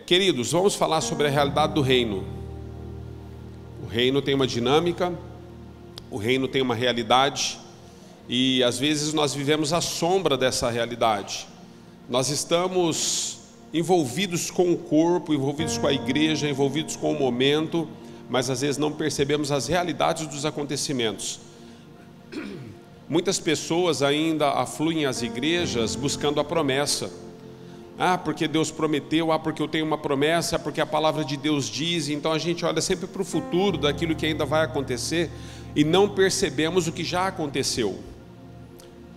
Queridos, vamos falar sobre a realidade do reino. O reino tem uma dinâmica, o reino tem uma realidade, e às vezes nós vivemos à sombra dessa realidade. Nós estamos envolvidos com o corpo, envolvidos com a igreja, envolvidos com o momento, mas às vezes não percebemos as realidades dos acontecimentos. Muitas pessoas ainda afluem às igrejas buscando a promessa. Porque Deus prometeu, porque eu tenho uma promessa, porque a palavra de Deus diz. Então a gente olha sempre para o futuro, daquilo que ainda vai acontecer, e não percebemos o que já aconteceu.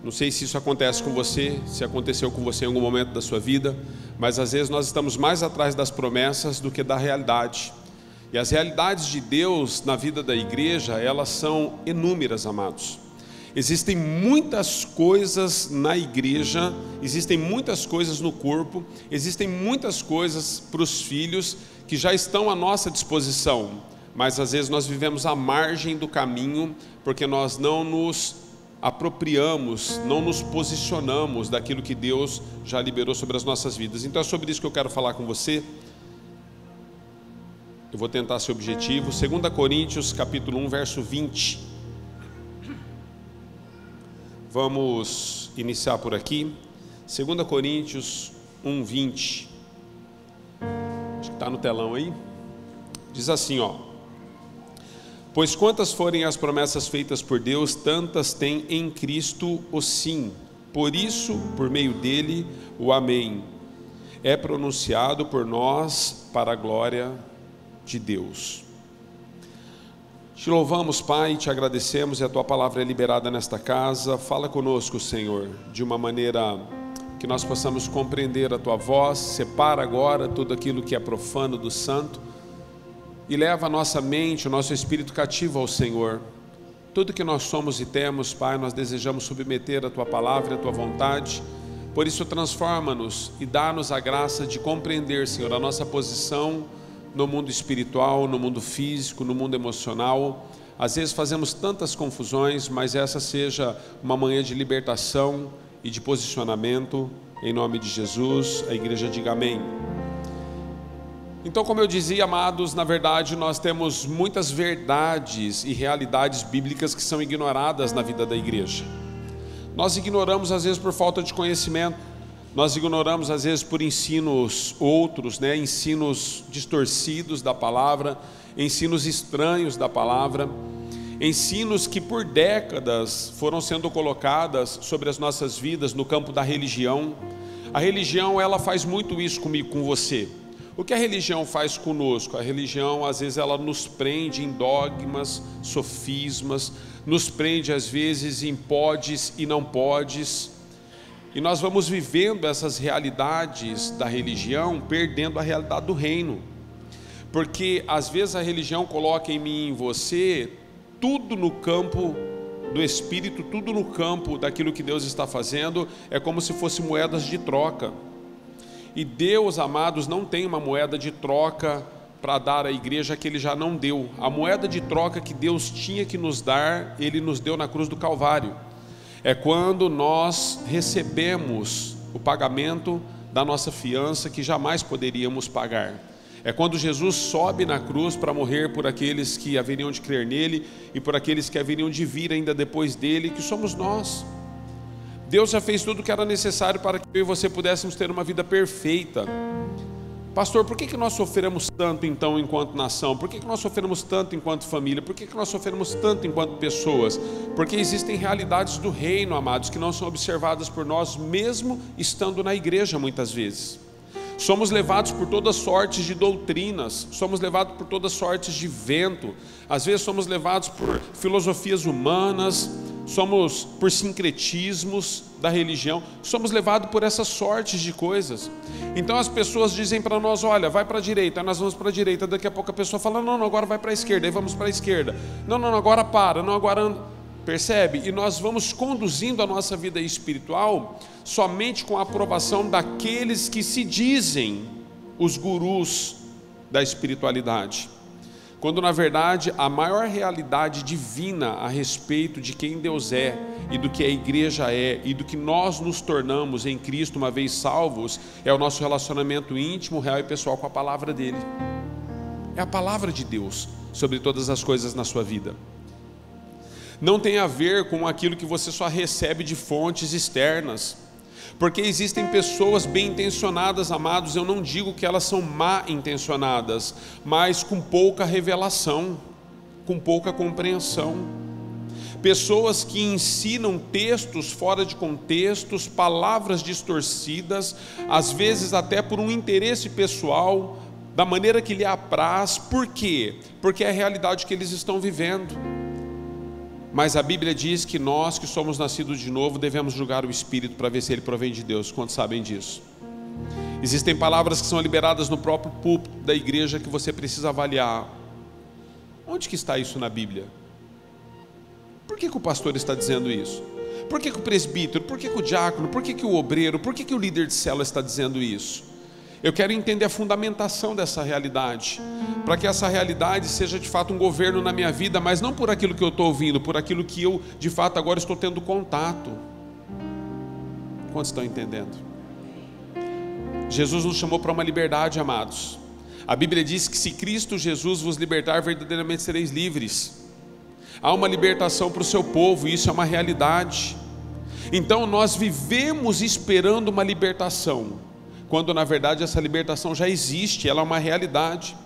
Não sei se isso acontece com você, se aconteceu com você em algum momento da sua vida, mas às vezes nós estamos mais atrás das promessas do que da realidade. E as realidades de Deus na vida da igreja, elas são inúmeras, amados. Existem muitas coisas na igreja, existem muitas coisas no corpo, existem muitas coisas para os filhos que já estão à nossa disposição, mas às vezes nós vivemos à margem do caminho, porque nós não nos apropriamos, não nos posicionamos daquilo que Deus já liberou sobre as nossas vidas. Então é sobre isso que eu quero falar com você. Eu vou tentar ser objetivo. 2 Coríntios capítulo 1, verso 20. Vamos iniciar por aqui. 2 Coríntios 1, 20. Acho que está no telão aí. Diz assim, pois quantas forem as promessas feitas por Deus, tantas tem em Cristo o sim. Por isso, por meio dele, o amém é pronunciado por nós para a glória de Deus. Te louvamos, Pai, te agradecemos, e a Tua palavra é liberada nesta casa. Fala conosco, Senhor, de uma maneira que nós possamos compreender a Tua voz. Separa agora tudo aquilo que é profano do santo e leva a nossa mente, o nosso espírito cativo ao Senhor. Tudo que nós somos e temos, Pai, nós desejamos submeter a Tua palavra e a Tua vontade. Por isso transforma-nos e dá-nos a graça de compreender, Senhor, a nossa posição no mundo espiritual, no mundo físico, no mundo emocional. Às vezes fazemos tantas confusões, mas essa seja uma manhã de libertação e de posicionamento, em nome de Jesus. A igreja diga amém. Então, como eu dizia, amados, na verdade nós temos muitas verdades e realidades bíblicas que são ignoradas na vida da igreja. Nós ignoramos às vezes por falta de conhecimento. Nós ignoramos às vezes por ensinos outros, ensinos distorcidos da palavra, ensinos estranhos da palavra, ensinos que por décadas foram sendo colocadas sobre as nossas vidas no campo da religião. A religião, ela faz muito isso comigo, com você. O que a religião faz conosco? A religião, às vezes, ela nos prende em dogmas, sofismas, nos prende às vezes em podes e não podes. E nós vamos vivendo essas realidades da religião, perdendo a realidade do reino. Porque às vezes a religião coloca em mim e em você tudo no campo do Espírito, tudo no campo daquilo que Deus está fazendo, é como se fossem moedas de troca. E Deus, amados, não tem uma moeda de troca para dar à igreja que Ele já não deu. A moeda de troca que Deus tinha que nos dar, Ele nos deu na cruz do Calvário. É quando nós recebemos o pagamento da nossa fiança que jamais poderíamos pagar. É quando Jesus sobe na cruz para morrer por aqueles que haveriam de crer nele e por aqueles que haveriam de vir ainda depois dele, que somos nós. Deus já fez tudo o que era necessário para que eu e você pudéssemos ter uma vida perfeita. Pastor, por que nós sofremos tanto então enquanto nação? Por que nós sofremos tanto enquanto família? Por que nós sofremos tanto enquanto pessoas? Porque existem realidades do reino, amados, que não são observadas por nós, mesmo estando na igreja muitas vezes. Somos levados por todas sortes de doutrinas, somos levados por todas sortes de vento, às vezes somos levados por filosofias humanas, somos por sincretismos da religião, somos levados por essas sortes de coisas. Então as pessoas dizem para nós, olha, vai para a direita, nós vamos para a direita, daqui a pouco a pessoa fala, não, agora vai para a esquerda, aí vamos para a esquerda, não, agora para, não, agora anda. Percebe? E nós vamos conduzindo a nossa vida espiritual somente com a aprovação daqueles que se dizem os gurus da espiritualidade. quando na verdade a maior realidade divina a respeito de quem Deus é e do que a igreja é e do que nós nos tornamos em Cristo uma vez salvos é o nosso relacionamento íntimo, real e pessoal com a palavra dele. É a palavra de Deus sobre todas as coisas na sua vida. Não tem a ver com aquilo que você só recebe de fontes externas, porque existem pessoas bem intencionadas, amados. Eu não digo que elas são mal intencionadas, mas com pouca revelação, com pouca compreensão. Pessoas que ensinam textos fora de contextos, palavras distorcidas, às vezes até por um interesse pessoal, da maneira que lhe apraz. Por quê? Porque é a realidade que eles estão vivendo. Mas a Bíblia diz que nós que somos nascidos de novo devemos julgar o Espírito para ver se ele provém de Deus. Quantos sabem disso? Existem palavras que são liberadas no próprio púlpito da igreja que você precisa avaliar. Onde que está isso na Bíblia? Por que o pastor está dizendo isso? Por que o presbítero? Por que o diácono? Por que o obreiro? Por que o líder de célula está dizendo isso? Eu quero entender a fundamentação dessa realidade, para que essa realidade seja de fato um governo na minha vida, mas não por aquilo que eu estou ouvindo, por aquilo que eu de fato agora estou tendo contato. Quantos estão entendendo? Jesus nos chamou para uma liberdade, amados. A Bíblia diz que se Cristo Jesus vos libertar, verdadeiramente sereis livres. Há uma libertação para o seu povo, e isso é uma realidade. Então nós vivemos esperando uma libertação, quando na verdade essa libertação já existe, ela é uma realidade.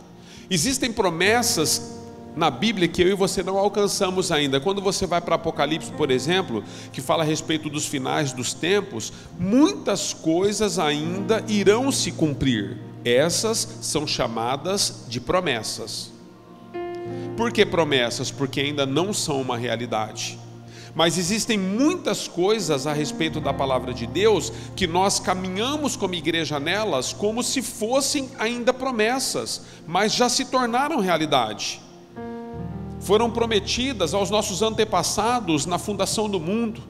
Existem promessas na Bíblia que eu e você não alcançamos ainda. Quando você vai para Apocalipse, por exemplo, que fala a respeito dos finais dos tempos, muitas coisas ainda irão se cumprir. Essas são chamadas de promessas. Por que promessas? Porque ainda não são uma realidade. Mas existem muitas coisas a respeito da palavra de Deus que nós caminhamos como igreja nelas como se fossem ainda promessas, mas já se tornaram realidade. Foram prometidas aos nossos antepassados na fundação do mundo.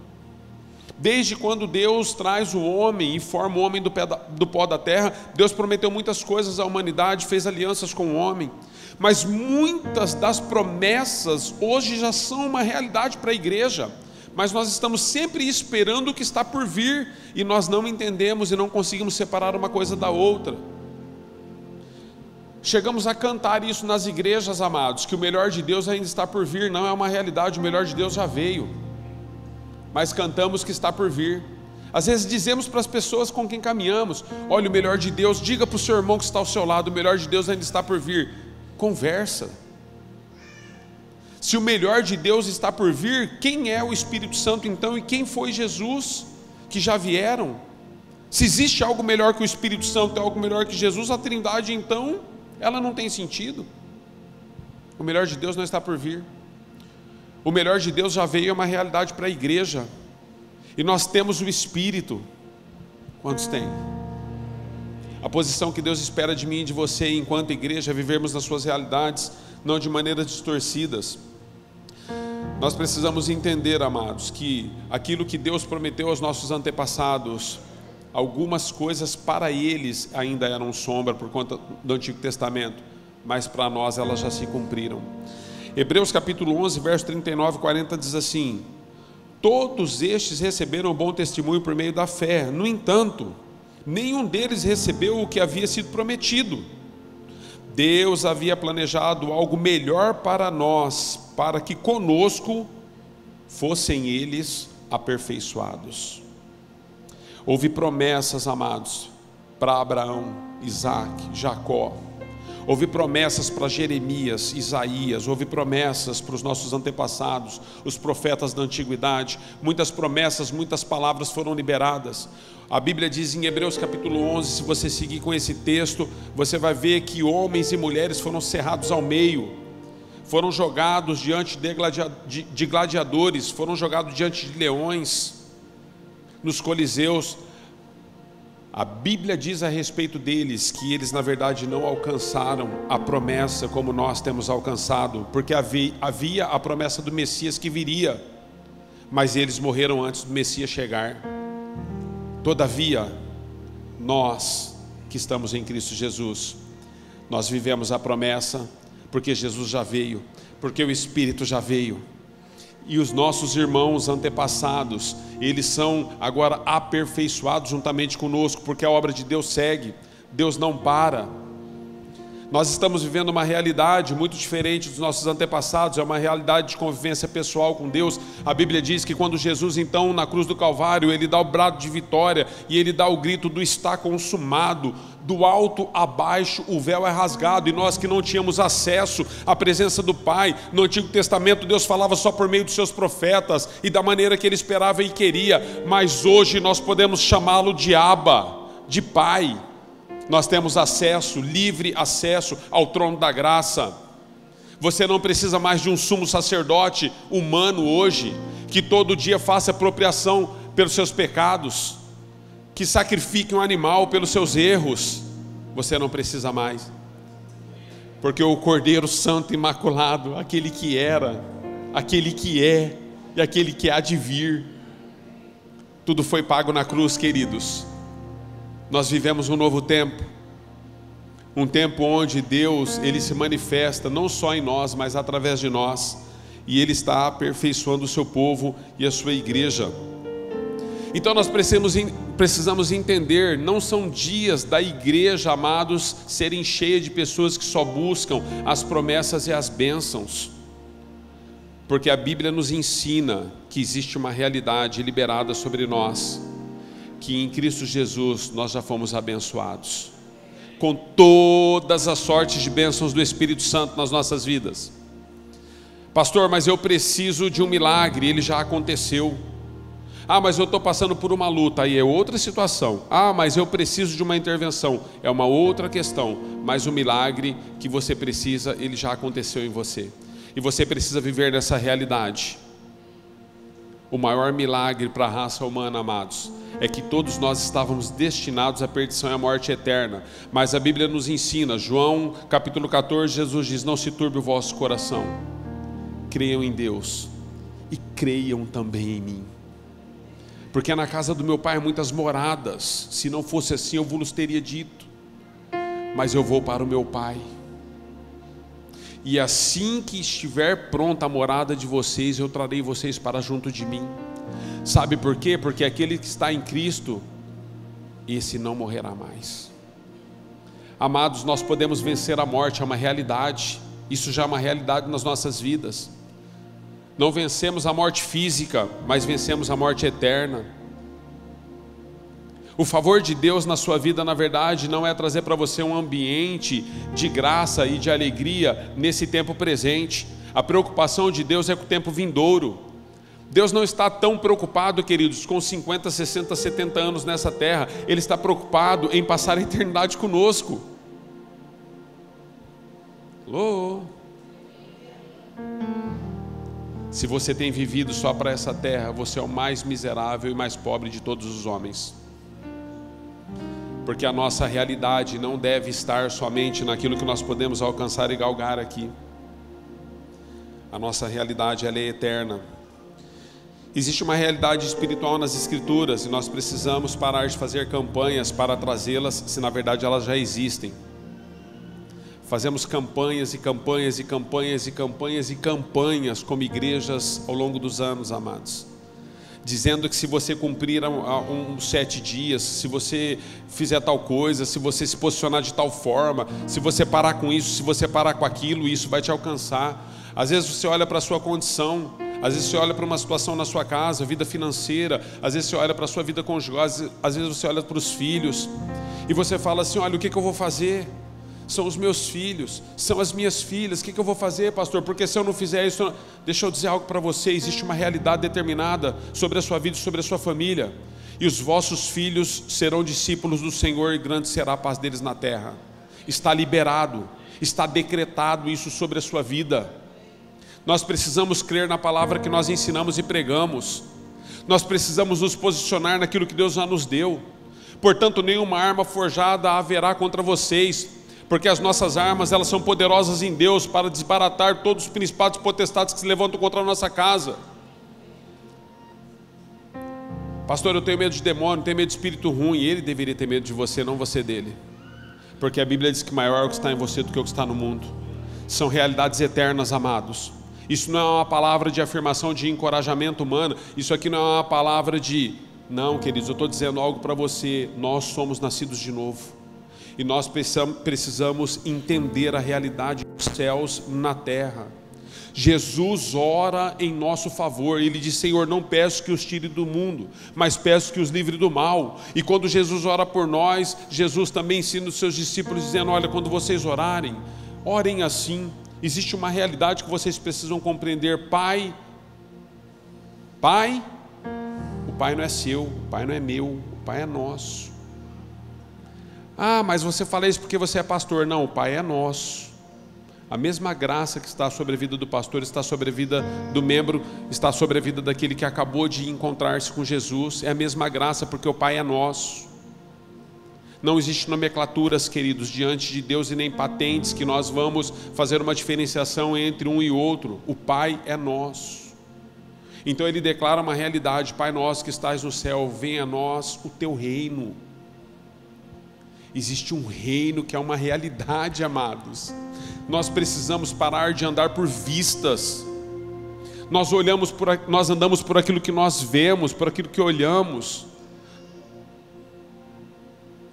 Desde quando Deus traz o homem e forma o homem do pó da terra, Deus prometeu muitas coisas à humanidade, fez alianças com o homem. Mas muitas das promessas hoje já são uma realidade para a igreja, mas nós estamos sempre esperando o que está por vir, e nós não entendemos e não conseguimos separar uma coisa da outra. Chegamos a cantar isso nas igrejas, amados, que o melhor de Deus ainda está por vir. Não é uma realidade, o melhor de Deus já veio, mas cantamos que está por vir. Às vezes dizemos para as pessoas com quem caminhamos: olha, o melhor de Deus, diga para o seu irmão que está ao seu lado, o melhor de Deus ainda está por vir. Conversa. Se o melhor de Deus está por vir, quem é o Espírito Santo então? E quem foi Jesus que já vieram? Se existe algo melhor que o Espírito Santo, algo melhor que Jesus, a Trindade então, ela não tem sentido. O melhor de Deus não está por vir. O melhor de Deus já veio, é uma realidade para a igreja. E nós temos o Espírito. Quantos têm? A posição que Deus espera de mim e de você, enquanto igreja, é vivermos nas suas realidades, não de maneiras distorcidas. Nós precisamos entender, amados, que aquilo que Deus prometeu aos nossos antepassados, algumas coisas para eles ainda eram sombra por conta do Antigo Testamento, mas para nós elas já se cumpriram. Hebreus capítulo 11, verso 39 e 40 diz assim: todos estes receberam bom testemunho por meio da fé. No entanto, nenhum deles recebeu o que havia sido prometido. Deus havia planejado algo melhor para nós, para que conosco fossem eles aperfeiçoados. Houve promessas, amados, para Abraão, Isaac, Jacó. Houve promessas para Jeremias, Isaías. Houve promessas para os nossos antepassados, os profetas da antiguidade. Muitas promessas, muitas palavras foram liberadas. A Bíblia diz em Hebreus capítulo 11, se você seguir com esse texto, você vai ver que homens e mulheres foram cerrados ao meio, foram jogados diante de gladiadores, foram jogados diante de leões, nos coliseus. A Bíblia diz a respeito deles que eles na verdade não alcançaram a promessa como nós temos alcançado, porque havia a promessa do Messias que viria, mas eles morreram antes do Messias chegar. Todavia, nós que estamos em Cristo Jesus, nós vivemos a promessa, porque Jesus já veio, porque o Espírito já veio. E os nossos irmãos antepassados, eles são agora aperfeiçoados juntamente conosco, porque a obra de Deus segue, Deus não para. Nós estamos vivendo uma realidade muito diferente dos nossos antepassados, é uma realidade de convivência pessoal com Deus. A Bíblia diz que quando Jesus então na cruz do Calvário, ele dá o brado de vitória e ele dá o grito do está consumado. Do alto a baixo o véu é rasgado, e nós que não tínhamos acesso à presença do Pai, no Antigo Testamento Deus falava só por meio dos seus profetas e da maneira que ele esperava e queria, mas hoje nós podemos chamá-lo de Abba, de Pai. Nós temos acesso, livre acesso ao trono da graça. Você não precisa mais de um sumo sacerdote humano hoje, que todo dia faça apropriação pelos seus pecados, que sacrifique um animal pelos seus erros. Você não precisa mais, porque o Cordeiro Santo Imaculado, aquele que era, aquele que é e aquele que há de vir, tudo foi pago na cruz, queridos. Nós vivemos um novo tempo, um tempo onde Deus, Ele se manifesta não só em nós, mas através de nós, e Ele está aperfeiçoando o seu povo e a sua igreja. Então nós precisamos entender, não são dias da igreja, amados, serem cheias de pessoas que só buscam as promessas e as bênçãos, porque a Bíblia nos ensina que existe uma realidade liberada sobre nós, que em Cristo Jesus nós já fomos abençoados com todas as sortes de bênçãos do Espírito Santo nas nossas vidas. Pastor, mas eu preciso de um milagre, ele já aconteceu. Ah, mas eu estou passando por uma luta, aí é outra situação. Ah, mas eu preciso de uma intervenção, é uma outra questão. Mas o milagre que você precisa, ele já aconteceu em você, e você precisa viver nessa realidade. O maior milagre para a raça humana, amados, é que todos nós estávamos destinados à perdição e à morte eterna, mas a Bíblia nos ensina, João capítulo 14, Jesus diz: não se turbe o vosso coração, creiam em Deus e creiam também em mim, porque na casa do meu Pai há muitas moradas, se não fosse assim eu vos teria dito, mas eu vou para o meu Pai, e assim que estiver pronta a morada de vocês, eu trarei vocês para junto de mim. Sabe por quê? Porque aquele que está em Cristo, esse não morrerá mais. Amados, nós podemos vencer a morte, é uma realidade, isso já é uma realidade nas nossas vidas. Não vencemos a morte física, mas vencemos a morte eterna. O favor de Deus na sua vida, na verdade, não é trazer para você um ambiente de graça e de alegria nesse tempo presente. A preocupação de Deus é com o tempo vindouro. Deus não está tão preocupado, queridos, com 50, 60, 70 anos nessa terra. Ele está preocupado em passar a eternidade conosco. Alô? Se você tem vivido só para essa terra, você é o mais miserável e mais pobre de todos os homens. Porque a nossa realidade não deve estar somente naquilo que nós podemos alcançar e galgar aqui. A nossa realidade, ela é eterna. Existe uma realidade espiritual nas Escrituras, e nós precisamos parar de fazer campanhas para trazê-las, se na verdade elas já existem. Fazemos campanhas e campanhas e campanhas e campanhas e campanhas como igrejas ao longo dos anos, amados, dizendo que se você cumprir uns 7 dias, se você fizer tal coisa, se você se posicionar de tal forma, se você parar com isso, se você parar com aquilo, isso vai te alcançar. Às vezes você olha para a sua condição, às vezes você olha para uma situação na sua casa, vida financeira, às vezes você olha para a sua vida conjugal, às vezes você olha para os filhos, e você fala assim: olha, o que eu vou fazer? São os meus filhos, são as minhas filhas, o que eu vou fazer, pastor? Porque se eu não fizer isso, deixa eu dizer algo para você, existe uma realidade determinada sobre a sua vida e sobre a sua família, e os vossos filhos serão discípulos do Senhor, e grande será a paz deles na terra. Está liberado, está decretado isso sobre a sua vida. Nós precisamos crer na palavra que nós ensinamos e pregamos, nós precisamos nos posicionar naquilo que Deus já nos deu. Portanto, nenhuma arma forjada haverá contra vocês, porque as nossas armas, elas são poderosas em Deus para desbaratar todos os principados e potestades que se levantam contra a nossa casa. Pastor, eu tenho medo de demônio, tenho medo de espírito ruim. Ele deveria ter medo de você, não você dele, porque a Bíblia diz que maior é o que está em você do que o que está no mundo. são realidades eternas, amados. Isso não é uma palavra de afirmação, de encorajamento humano. Isso aqui não é uma palavra de... Não, queridos, eu estou dizendo algo para você. Nós somos nascidos de novo. E nós precisamos entender a realidade dos céus na terra. Jesus ora em nosso favor. Ele diz: Senhor, não peço que os tire do mundo, mas peço que os livre do mal. E quando Jesus ora por nós, Jesus também ensina os seus discípulos dizendo: olha, quando vocês orarem, orem assim. Existe uma realidade que vocês precisam compreender. Pai, o Pai não é seu, o Pai não é meu, o Pai é nosso. Ah, mas você fala isso porque você é pastor. Não, o Pai é nosso. A mesma graça que está sobre a vida do pastor está sobre a vida do membro, está sobre a vida daquele que acabou de encontrar-se com Jesus. É a mesma graça, porque o Pai é nosso. Não existe nomenclaturas, queridos, diante de Deus, e nem patentes que nós vamos fazer uma diferenciação entre um e outro. O Pai é nosso. Então ele declara uma realidade: Pai nosso que estás no céu, venha a nós o teu reino. Existe um reino que é uma realidade, amados. Nós precisamos parar de andar por vistas. Nós andamos por aquilo que nós vemos, por aquilo que olhamos.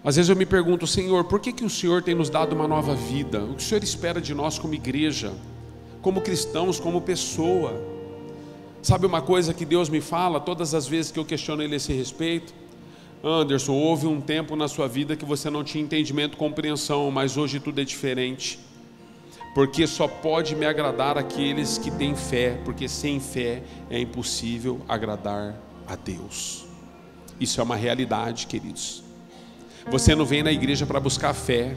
Às vezes eu me pergunto: Senhor, por que o Senhor tem nos dado uma nova vida? O que o Senhor espera de nós como igreja, como cristãos, como pessoa? Sabe uma coisa que Deus me fala todas as vezes que eu questiono Ele a esse respeito? Anderson, houve um tempo na sua vida que você não tinha entendimento, compreensão, mas hoje tudo é diferente. Porque só pode me agradar aqueles que têm fé, porque sem fé é impossível agradar a Deus. Isso é uma realidade, queridos. Você não vem na igreja para buscar fé.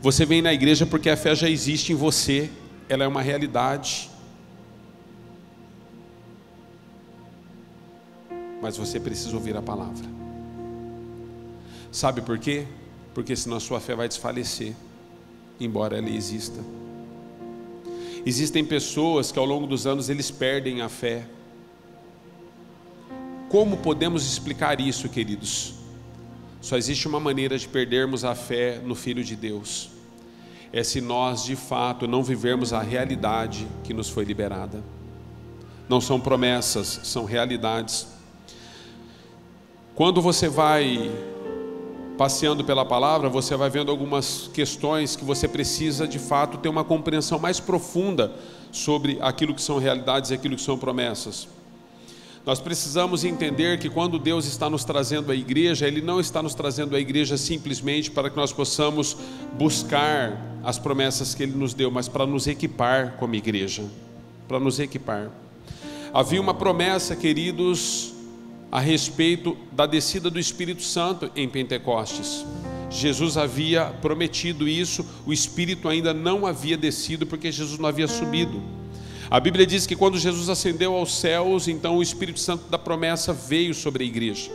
Você vem na igreja porque a fé já existe em você. Ela é uma realidade. Mas você precisa ouvir a palavra. Sabe por quê? Porque senão a sua fé vai desfalecer, embora ela exista. Existem pessoas que ao longo dos anos eles perdem a fé. Como podemos explicar isso, queridos? Só existe uma maneira de perdermos a fé no Filho de Deus. É se nós de fato não vivermos a realidade que nos foi liberada. Não são promessas, são realidades. Quando você vai passeando pela palavra, você vai vendo algumas questões que você precisa de fato ter uma compreensão mais profunda sobre aquilo que são realidades e aquilo que são promessas. Nós precisamos entender que quando Deus está nos trazendo a igreja, Ele não está nos trazendo a igreja simplesmente para que nós possamos buscar as promessas que Ele nos deu, mas para nos equipar como igreja, para nos equipar. Havia uma promessa, queridos, a respeito da descida do Espírito Santo em Pentecostes. Jesus havia prometido isso, o Espírito ainda não havia descido porque Jesus não havia subido. A Bíblia diz que quando Jesus ascendeu aos céus, então o Espírito Santo da promessa veio sobre a igreja.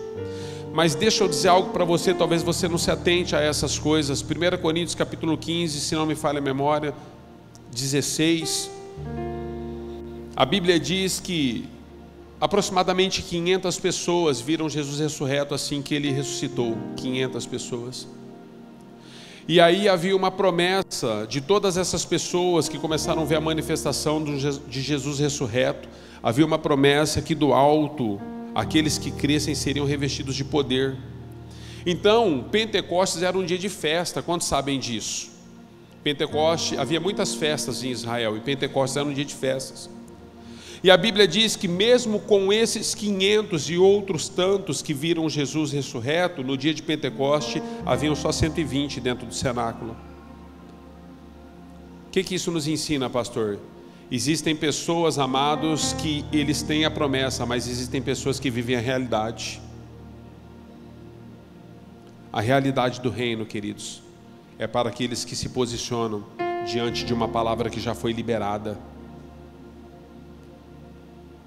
Mas deixa eu dizer algo para você, talvez você não se atente a essas coisas. 1 Coríntios capítulo 15, se não me falha a memória, 16. A Bíblia diz que aproximadamente 500 pessoas viram Jesus ressurreto assim que Ele ressuscitou. 500 pessoas. E aí havia uma promessa de todas essas pessoas que começaram a ver a manifestação de Jesus ressurreto. Havia uma promessa que do alto, aqueles que crescem seriam revestidos de poder. Então, Pentecostes era um dia de festa. Quantos sabem disso? Pentecoste, havia muitas festas em Israel, e Pentecostes era um dia de festas. E a Bíblia diz que mesmo com esses 500 e outros tantos que viram Jesus ressurreto, no dia de Pentecoste, haviam só 120 dentro do cenáculo. O que isso nos ensina, pastor? Existem pessoas, amados, que eles têm a promessa, mas existem pessoas que vivem a realidade. A realidade do reino, queridos, é para aqueles que se posicionam diante de uma palavra que já foi liberada.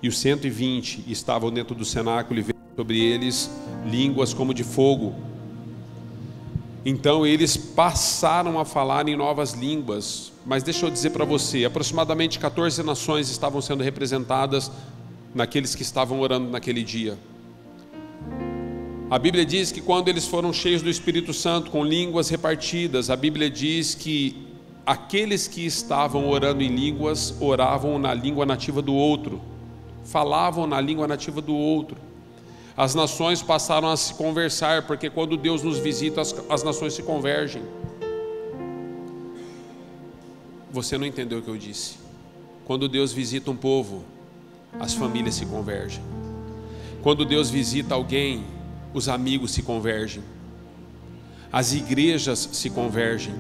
E os 120 estavam dentro do cenáculo e veio sobre eles línguas como de fogo. Então eles passaram a falar em novas línguas. Mas deixa eu dizer para você, aproximadamente 14 nações estavam sendo representadas naqueles que estavam orando naquele dia. A Bíblia diz que quando eles foram cheios do Espírito Santo, com línguas repartidas, a Bíblia diz que aqueles que estavam orando em línguas, oravam na língua nativa do outro, falavam na língua nativa do outro. As nações passaram a se conversar, porque quando Deus nos visita, as nações se convergem. Você não entendeu o que eu disse. Quando Deus visita um povo, as famílias se convergem. Quando Deus visita alguém, os amigos se convergem. As igrejas se convergem.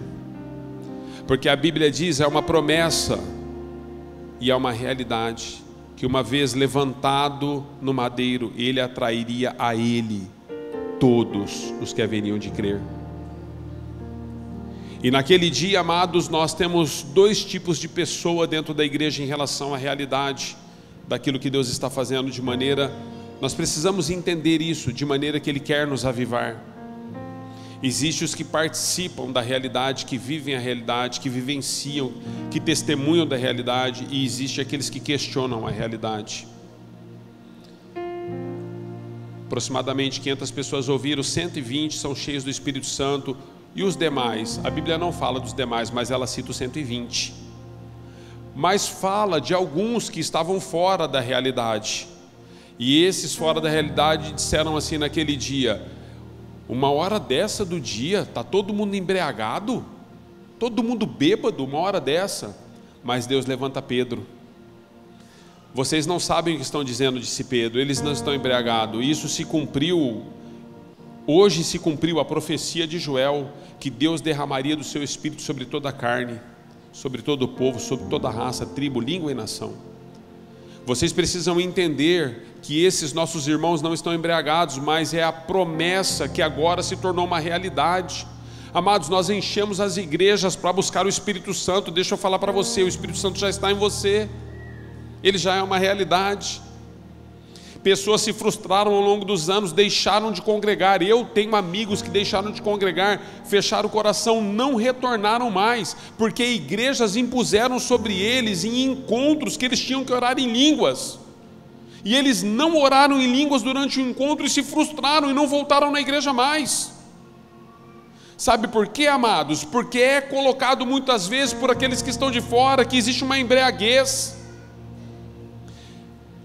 Porque a Bíblia diz, é uma promessa e é uma realidade, que uma vez levantado no madeiro, ele atrairia a ele todos os que haveriam de crer. E naquele dia, amados, nós temos dois tipos de pessoa dentro da igreja em relação à realidade daquilo que Deus está fazendo, de maneira, nós precisamos entender isso, de maneira que Ele quer nos avivar. Existem os que participam da realidade, que vivem a realidade, que vivenciam, que testemunham da realidade, e existem aqueles que questionam a realidade. Aproximadamente 500 pessoas ouviram, 120 são cheios do Espírito Santo. E os demais? A Bíblia não fala dos demais, mas ela cita os 120. Mas fala de alguns que estavam fora da realidade. E esses fora da realidade disseram assim naquele dia: uma hora dessa do dia, está todo mundo embriagado, todo mundo bêbado, uma hora dessa. Mas Deus levanta Pedro. Vocês não sabem o que estão dizendo, disse Pedro, eles não estão embriagados. Isso se cumpriu. Hoje se cumpriu a profecia de Joel, que Deus derramaria do seu Espírito sobre toda a carne, sobre todo o povo, sobre toda a raça, tribo, língua e nação. Vocês precisam entender que esses nossos irmãos não estão embriagados, mas é a promessa que agora se tornou uma realidade. Amados, nós enchemos as igrejas para buscar o Espírito Santo. Deixa eu falar para você, o Espírito Santo já está em você, ele já é uma realidade. Pessoas se frustraram ao longo dos anos, deixaram de congregar. Eu tenho amigos que deixaram de congregar, fecharam o coração, não retornaram mais, porque igrejas impuseram sobre eles em encontros que eles tinham que orar em línguas. E eles não oraram em línguas durante o encontro e se frustraram e não voltaram na igreja mais. Sabe por quê, amados? Porque é colocado muitas vezes por aqueles que estão de fora que existe uma embriaguez.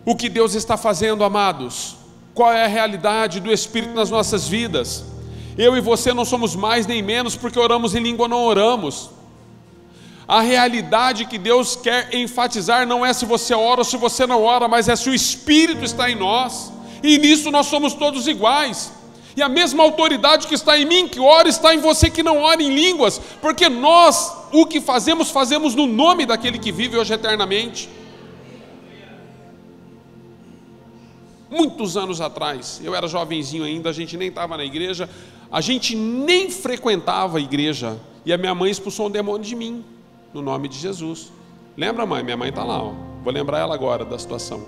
O que Deus está fazendo, amados? Qual é a realidade do Espírito nas nossas vidas? Eu e você não somos mais nem menos porque oramos em língua ou não oramos. A realidade que Deus quer enfatizar não é se você ora ou se você não ora, mas é se o Espírito está em nós. E nisso nós somos todos iguais. E a mesma autoridade que está em mim, que ora, está em você que não ora em línguas. Porque nós, o que fazemos, fazemos no nome daquele que vive hoje eternamente. Muitos anos atrás, eu era jovenzinho ainda, a gente nem estava na igreja, a gente nem frequentava a igreja, e a minha mãe expulsou um demônio de mim, no nome de Jesus. Lembra, mãe? Minha mãe está lá, ó. Vou lembrar ela agora da situação.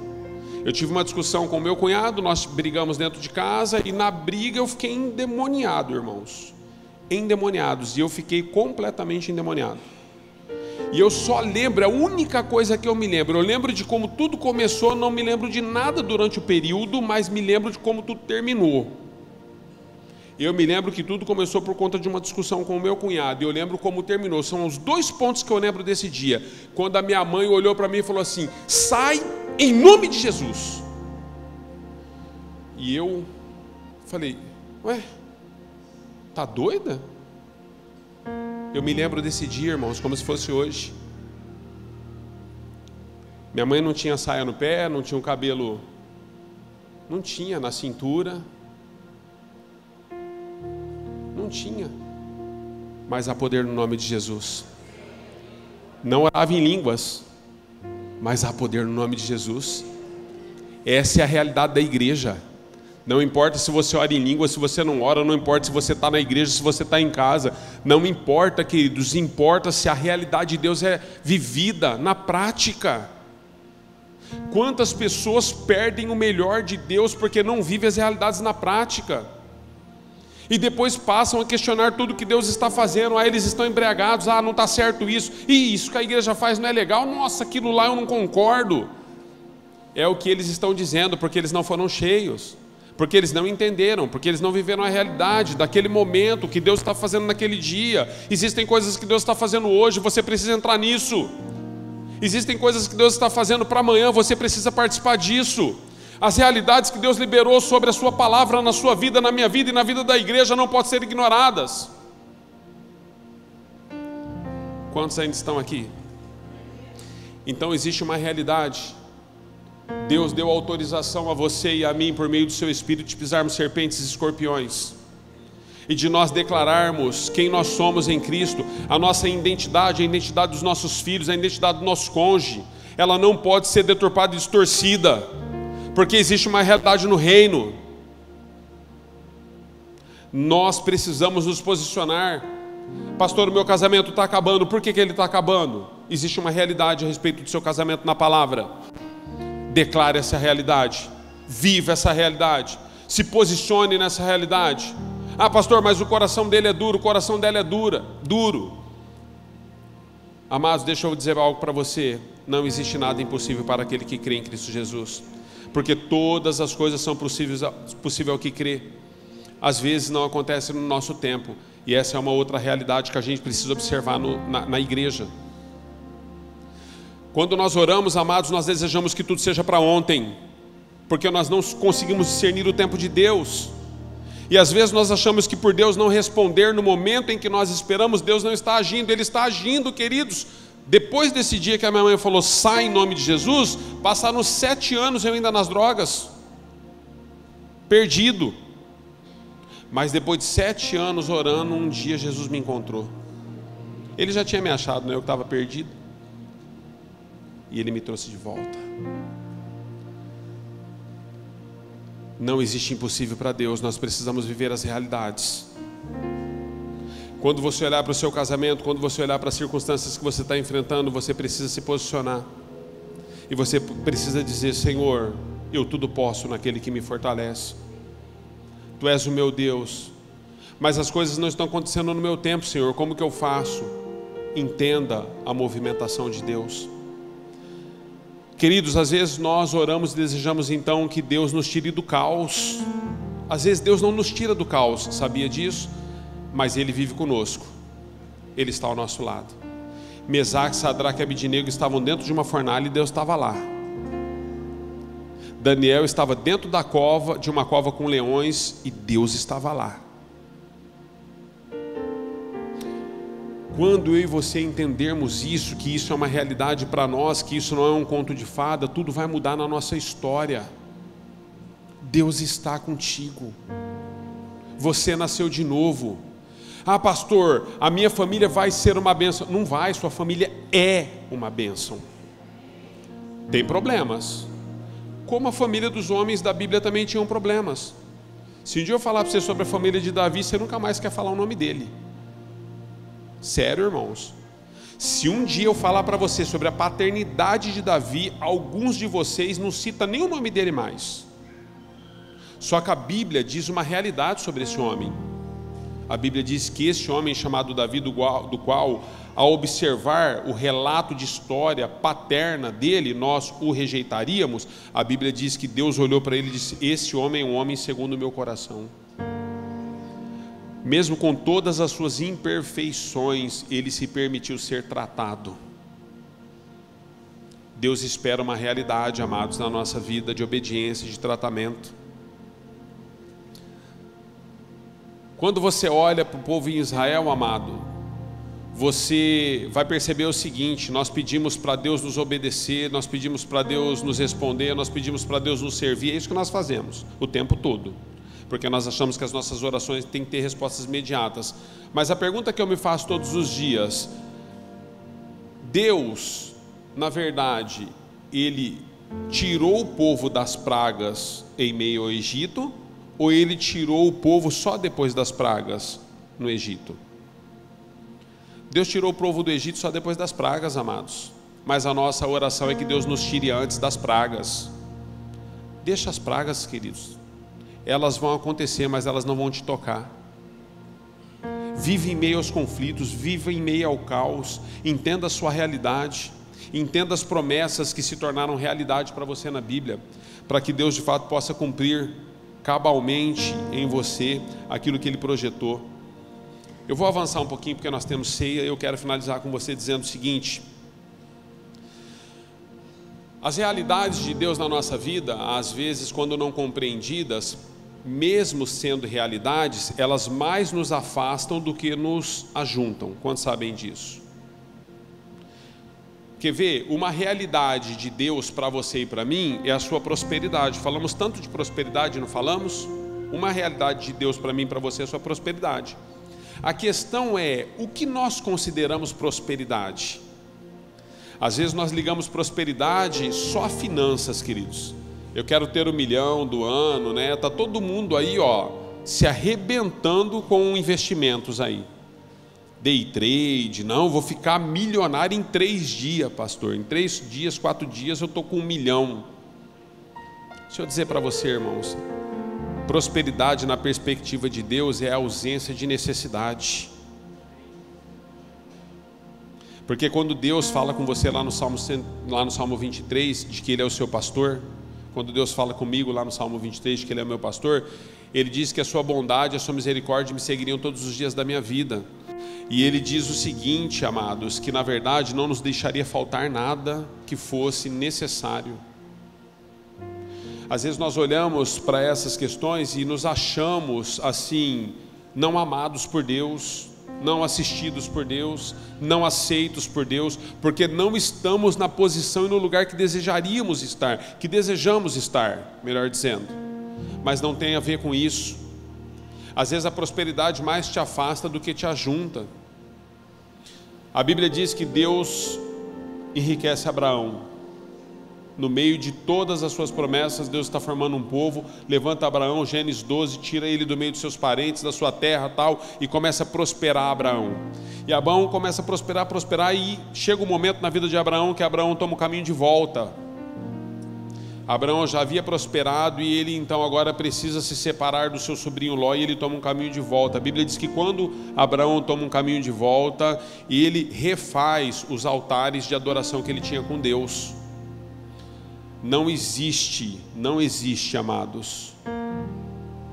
Eu tive uma discussão com o meu cunhado, nós brigamos dentro de casa, e na briga eu fiquei endemoniado, irmãos, endemoniados, e eu fiquei completamente endemoniado. E eu só lembro, a única coisa que eu lembro de como tudo começou, não me lembro de nada durante o período, mas me lembro de como tudo terminou. Eu me lembro que tudo começou por conta de uma discussão com o meu cunhado, e eu lembro como terminou. São os dois pontos que eu lembro desse dia, quando a minha mãe olhou para mim e falou assim: sai em nome de Jesus. E eu falei: ué, tá doida? Eu me lembro desse dia, irmãos, como se fosse hoje. Minha mãe não tinha saia no pé, não tinha um cabelo, não tinha na cintura, não tinha, mas há poder no nome de Jesus. Não orava em línguas, mas há poder no nome de Jesus. Essa é a realidade da igreja. Não importa se você ora em língua, se você não ora, não importa se você está na igreja, se você está em casa, não importa, queridos, importa se a realidade de Deus é vivida na prática. Quantas pessoas perdem o melhor de Deus porque não vivem as realidades na prática? E depois passam a questionar tudo que Deus está fazendo. Ah, eles estão embriagados, ah, não está certo isso, e isso que a igreja faz não é legal, nossa, aquilo lá eu não concordo. É o que eles estão dizendo, porque eles não foram cheios. porque eles não entenderam, porque eles não viveram a realidade daquele momento, que Deus está fazendo naquele dia. Existem coisas que Deus está fazendo hoje, você precisa entrar nisso. Existem coisas que Deus está fazendo para amanhã, você precisa participar disso. As realidades que Deus liberou sobre a sua palavra na sua vida, na minha vida e na vida da igreja não podem ser ignoradas. Quantos ainda estão aqui? Então existe uma realidade. Deus deu autorização a você e a mim, por meio do seu Espírito, de pisarmos serpentes e escorpiões, e de nós declararmos quem nós somos em Cristo, a nossa identidade, a identidade dos nossos filhos, a identidade do nosso cônjuge. Ela não pode ser deturpada e distorcida, porque existe uma realidade no reino. Nós precisamos nos posicionar. Pastor, o meu casamento está acabando. Por que ele está acabando? Existe uma realidade a respeito do seu casamento na palavra. Declare essa realidade, viva essa realidade, se posicione nessa realidade. Ah, pastor, mas o coração dele é duro, o coração dela é duro. Amados, deixa eu dizer algo para você. Não existe nada impossível para aquele que crê em Cristo Jesus, porque todas as coisas são possíveis ao que crê. Às vezes não acontece no nosso tempo, e essa é uma outra realidade que a gente precisa observar na igreja. Quando nós oramos, amados, nós desejamos que tudo seja para ontem, porque nós não conseguimos discernir o tempo de Deus. E às vezes nós achamos que por Deus não responder no momento em que nós esperamos, Deus não está agindo. Ele está agindo, queridos. Depois desse dia que a minha mãe falou, sai em nome de Jesus, passaram 7 anos eu ainda nas drogas, perdido. Mas depois de 7 anos orando, um dia Jesus me encontrou. Ele já tinha me achado, né? Eu que estava perdido. E Ele me trouxe de volta. Não existe impossível para Deus, nós precisamos viver as realidades. Quando você olhar para o seu casamento, quando você olhar para as circunstâncias que você está enfrentando, você precisa se posicionar. E você precisa dizer, Senhor, eu tudo posso naquele que me fortalece. Tu és o meu Deus, mas as coisas não estão acontecendo no meu tempo, Senhor, como que eu faço? Entenda a movimentação de Deus. Queridos, às vezes nós oramos e desejamos então que Deus nos tire do caos. Às vezes Deus não nos tira do caos, sabia disso? Mas Ele vive conosco, Ele está ao nosso lado. Mesaque, Sadraque e Abidnego estavam dentro de uma fornalha e Deus estava lá. Daniel estava dentro da cova, de uma cova com leões, e Deus estava lá. Quando eu e você entendermos isso, que isso é uma realidade para nós, que isso não é um conto de fada, tudo vai mudar na nossa história. Deus está contigo. Você nasceu de novo. Ah, pastor, a minha família vai ser uma bênção. Não vai, sua família é uma bênção. Tem problemas. Como a família dos homens da Bíblia também tinham problemas. Se um dia eu falar para você sobre a família de Davi, você nunca mais quer falar o nome dele. Sério, irmãos. Se um dia eu falar para você sobre a paternidade de Davi, alguns de vocês não citam nem o nome dele mais. Só que a Bíblia diz uma realidade sobre esse homem. A Bíblia diz que esse homem chamado Davi, do qual, ao observar o relato de história paterna dele, nós o rejeitaríamos. A Bíblia diz que Deus olhou para ele e disse, esse homem é um homem segundo o meu coração. Mesmo com todas as suas imperfeições, ele se permitiu ser tratado. Deus espera uma realidade, amados, na nossa vida, de obediência, de tratamento. Quando você olha para o povo em Israel, amado, você vai perceber o seguinte: nós pedimos para Deus nos obedecer, nós pedimos para Deus nos responder, nós pedimos para Deus nos servir. É isso que nós fazemos o tempo todo, porque nós achamos que as nossas orações têm que ter respostas imediatas. Mas a pergunta que eu me faço todos os dias: Deus, na verdade, Ele tirou o povo das pragas em meio ao Egito, ou Ele tirou o povo só depois das pragas no Egito? Deus tirou o povo do Egito só depois das pragas, amados. Mas a nossa oração é que Deus nos tire antes das pragas. Deixa as pragas, queridos. Elas vão acontecer, mas elas não vão te tocar. Vive em meio aos conflitos, vive em meio ao caos. Entenda a sua realidade. Entenda as promessas que se tornaram realidade para você na Bíblia, para que Deus de fato possa cumprir cabalmente em você aquilo que Ele projetou. Eu vou avançar um pouquinho porque nós temos ceia. Eu quero finalizar com você dizendo o seguinte: as realidades de Deus na nossa vida, às vezes, quando não compreendidas, mesmo sendo realidades, elas mais nos afastam do que nos ajuntam. Quantos sabem disso? Quer ver? Uma realidade de Deus para você e para mim é a sua prosperidade. Falamos tanto de prosperidade, não falamos? Uma realidade de Deus para mim e para você é a sua prosperidade. A questão é, o que nós consideramos prosperidade? Às vezes nós ligamos prosperidade só a finanças, queridos. Eu quero ter 1 milhão do ano, né? Tá todo mundo aí, ó, se arrebentando com investimentos aí. Day trade, não, vou ficar milionário em 3 dias, pastor. Em 3 dias, 4 dias eu tô com 1 milhão. Deixa eu dizer para você, irmãos, prosperidade na perspectiva de Deus é a ausência de necessidade. Porque quando Deus fala com você lá no Salmo 23, de que Ele é o seu pastor, quando Deus fala comigo lá no Salmo 23, de que Ele é o meu pastor, Ele diz que a sua bondade, a sua misericórdia me seguiriam todos os dias da minha vida. E Ele diz o seguinte, amados, que na verdade não nos deixaria faltar nada que fosse necessário. Às vezes nós olhamos para essas questões e nos achamos assim, não amados por Deus, não assistidos por Deus, não aceitos por Deus, porque não estamos na posição e no lugar que desejaríamos estar, que desejamos estar, melhor dizendo. Mas não tem a ver com isso. Às vezes a prosperidade mais te afasta do que te ajunta. A Bíblia diz que Deus enriquece Abraão. No meio de todas as suas promessas, Deus está formando um povo, levanta Abraão, Gênesis 12, tira ele do meio dos seus parentes, da sua terra tal, e começa a prosperar Abraão. E Abraão começa a prosperar, e chega um momento na vida de Abraão que Abraão toma o caminho de volta. Abraão já havia prosperado e ele então agora precisa se separar do seu sobrinho Ló, e ele toma um caminho de volta. A Bíblia diz que quando Abraão toma um caminho de volta, ele refaz os altares de adoração que ele tinha com Deus. Não existe, amados,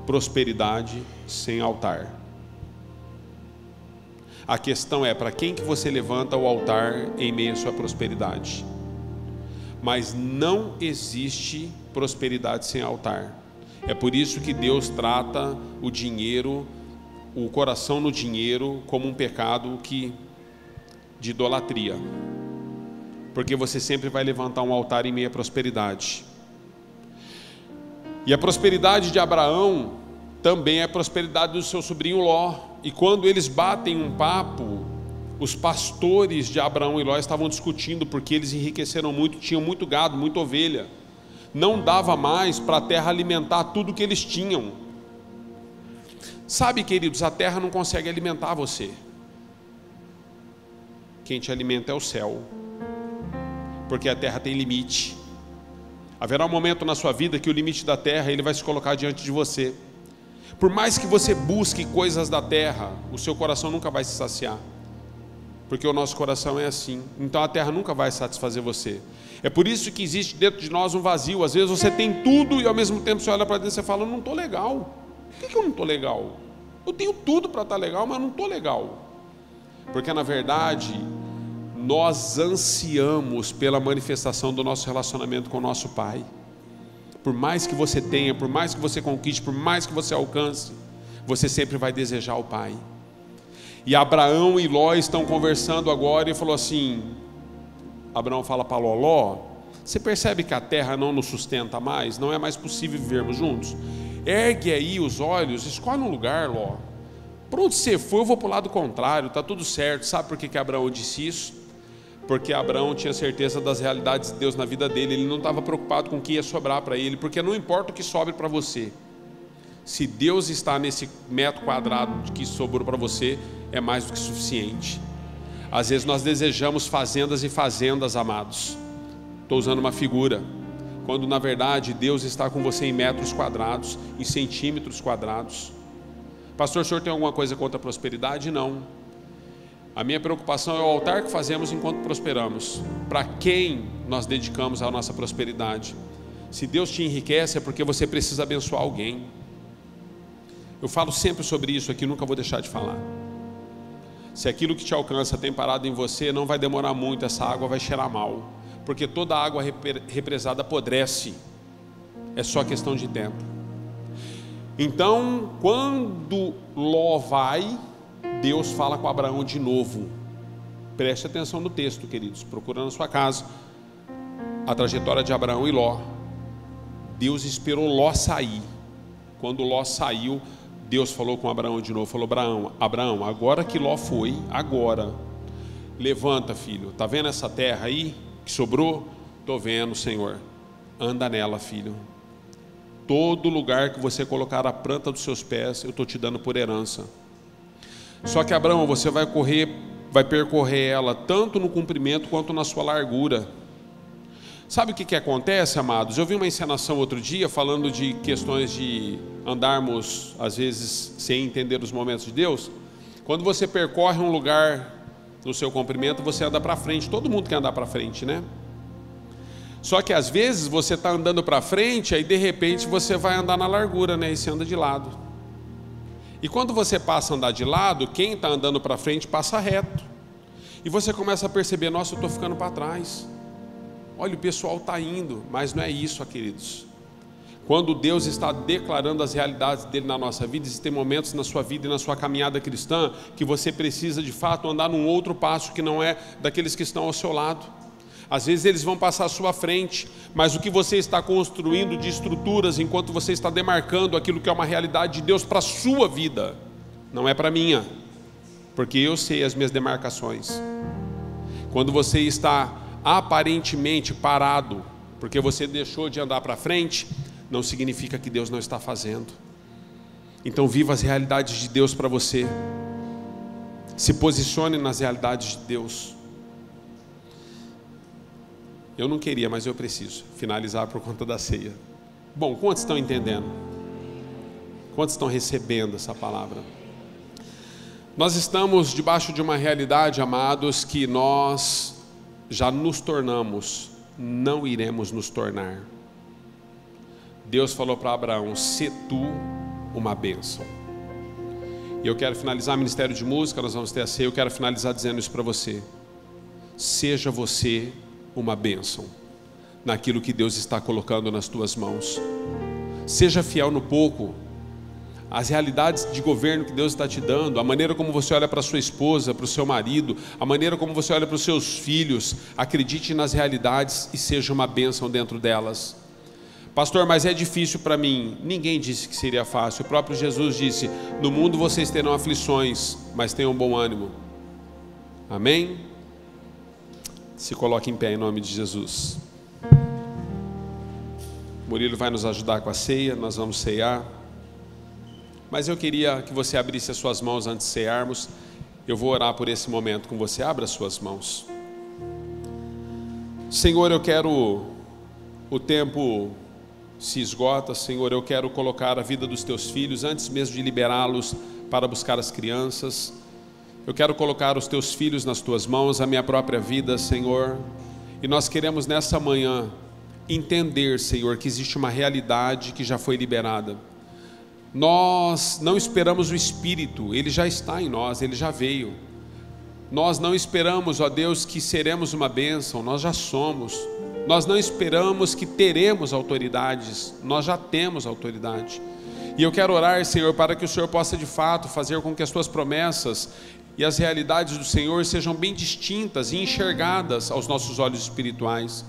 prosperidade sem altar. A questão é, para quem que você levanta o altar em meio à sua prosperidade? Mas não existe prosperidade sem altar. É por isso que Deus trata o dinheiro, o coração no dinheiro, como um pecado de idolatria. Porque você sempre vai levantar um altar em meio à prosperidade. E a prosperidade de Abraão também é a prosperidade do seu sobrinho Ló. E quando eles batem um papo, os pastores de Abraão e Ló estavam discutindo, porque eles enriqueceram muito, tinham muito gado, muita ovelha. Não dava mais para a terra alimentar tudo que eles tinham. Sabe, queridos, a terra não consegue alimentar você. Quem te alimenta é o céu. Porque a terra tem limite. Haverá um momento na sua vida que o limite da terra, ele vai se colocar diante de você. Por mais que você busque coisas da terra, o seu coração nunca vai se saciar. Porque o nosso coração é assim. Então a terra nunca vai satisfazer você. É por isso que existe dentro de nós um vazio. Às vezes você tem tudo e ao mesmo tempo você olha para dentro e você fala, não estou legal. Por que eu não estou legal? Eu tenho tudo para estar legal, mas não estou legal. Porque na verdade nós ansiamos pela manifestação do nosso relacionamento com o nosso Pai. Por mais que você tenha, por mais que você conquiste, por mais que você alcance, você sempre vai desejar o Pai. E Abraão e Ló estão conversando agora e falou assim, Abraão fala para Ló, Ló, você percebe que a terra não nos sustenta mais? Não é mais possível vivermos juntos? Ergue aí os olhos, escolhe um lugar, Ló. Por onde você for, eu vou para o lado contrário, está tudo certo. Sabe por que Abraão disse isso? Porque Abraão tinha certeza das realidades de Deus na vida dele. Ele não estava preocupado com o que ia sobrar para ele, porque não importa o que sobre para você. Se Deus está nesse metro quadrado que sobrou para você, é mais do que suficiente. Às vezes nós desejamos fazendas e fazendas, amados. Estou usando uma figura, quando na verdade Deus está com você em metros quadrados, em centímetros quadrados. Pastor, o senhor tem alguma coisa contra a prosperidade? Não. A minha preocupação é o altar que fazemos enquanto prosperamos. Para quem nós dedicamos a nossa prosperidade? Se Deus te enriquece é porque você precisa abençoar alguém. Eu falo sempre sobre isso aqui, nunca vou deixar de falar. Se aquilo que te alcança tem parado em você, não vai demorar muito, essa água vai cheirar mal. Porque toda água represada apodrece. É só questão de tempo. Então, quando Ló vai, Deus fala com Abraão de novo. Preste atenção no texto, queridos. Procura na sua casa a trajetória de Abraão e Ló. Deus esperou Ló sair. Quando Ló saiu, Deus falou com Abraão de novo. Falou: Abraão, agora que Ló foi, agora, levanta, filho. Está vendo essa terra aí que sobrou? Estou vendo, Senhor. Anda nela, filho. Todo lugar que você colocar a planta dos seus pés, eu estou te dando por herança. Só que, Abraão, você vai percorrer ela tanto no comprimento quanto na sua largura. Sabe o que acontece, amados? Eu vi uma encenação outro dia falando de questões de andarmos, às vezes, sem entender os momentos de Deus. Quando você percorre um lugar no seu comprimento, você anda para frente. Todo mundo quer andar para frente, né? Só que às vezes você está andando para frente, aí de repente você vai andar na largura, né? E você anda de lado. E quando você passa a andar de lado, quem está andando para frente passa reto. E você começa a perceber: nossa, eu estou ficando para trás. Olha, o pessoal está indo. Mas não é isso, queridos. Quando Deus está declarando as realidades dele na nossa vida, existem momentos na sua vida e na sua caminhada cristã que você precisa de fato andar num outro passo que não é daqueles que estão ao seu lado. Às vezes eles vão passar à sua frente, mas o que você está construindo de estruturas enquanto você está demarcando aquilo que é uma realidade de Deus para a sua vida, não é para a minha, porque eu sei as minhas demarcações. Quando você está aparentemente parado, porque você deixou de andar para frente, não significa que Deus não está fazendo. Então viva as realidades de Deus para você. Se posicione nas realidades de Deus. Eu não queria, mas eu preciso finalizar por conta da ceia. Bom, quantos estão entendendo? Quantos estão recebendo essa palavra? Nós estamos debaixo de uma realidade, amados, que nós já nos tornamos, não iremos nos tornar. Deus falou para Abraão: "Se tu uma bênção". E eu quero finalizar o ministério de música, nós vamos ter a ceia. Eu quero finalizar dizendo isso para você: seja você uma bênção naquilo que Deus está colocando nas tuas mãos. Seja fiel no pouco. As realidades de governo que Deus está te dando, a maneira como você olha para sua esposa, para o seu marido, a maneira como você olha para os seus filhos, acredite nas realidades e seja uma bênção dentro delas. Pastor, mas é difícil para mim. Ninguém disse que seria fácil. O próprio Jesus disse: no mundo vocês terão aflições, mas tenham bom ânimo. Amém? Se coloque em pé em nome de Jesus. Murilo vai nos ajudar com a ceia, nós vamos ceiar. Mas eu queria que você abrisse as suas mãos antes de cearmos. Eu vou orar por esse momento com você. Abra as suas mãos. Senhor, eu quero, o tempo se esgota, Senhor, eu quero colocar a vida dos teus filhos, antes mesmo de liberá-los para buscar as crianças. Eu quero colocar os teus filhos nas tuas mãos, a minha própria vida, Senhor. E nós queremos nessa manhã entender, Senhor, que existe uma realidade que já foi liberada. Nós não esperamos o Espírito, Ele já está em nós, Ele já veio. Nós não esperamos, ó Deus, que seremos uma bênção, nós já somos. Nós não esperamos que teremos autoridades, nós já temos autoridade. E eu quero orar, Senhor, para que o Senhor possa de fato fazer com que as tuas promessas e as realidades do Senhor sejam bem distintas e enxergadas aos nossos olhos espirituais.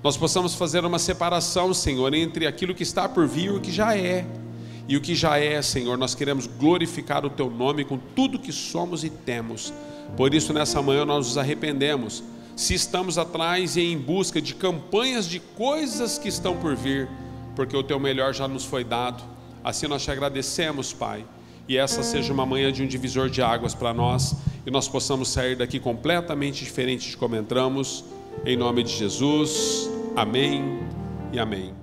Nós possamos fazer uma separação, Senhor, entre aquilo que está por vir e o que já é. E o que já é, Senhor, nós queremos glorificar o Teu nome com tudo que somos e temos. Por isso, nessa manhã nós nos arrependemos. Se estamos atrás e em busca de campanhas de coisas que estão por vir, porque o Teu melhor já nos foi dado. Assim nós te agradecemos, Pai. E essa seja uma manhã de um divisor de águas para nós, e nós possamos sair daqui completamente diferente de como entramos, em nome de Jesus, amém e amém.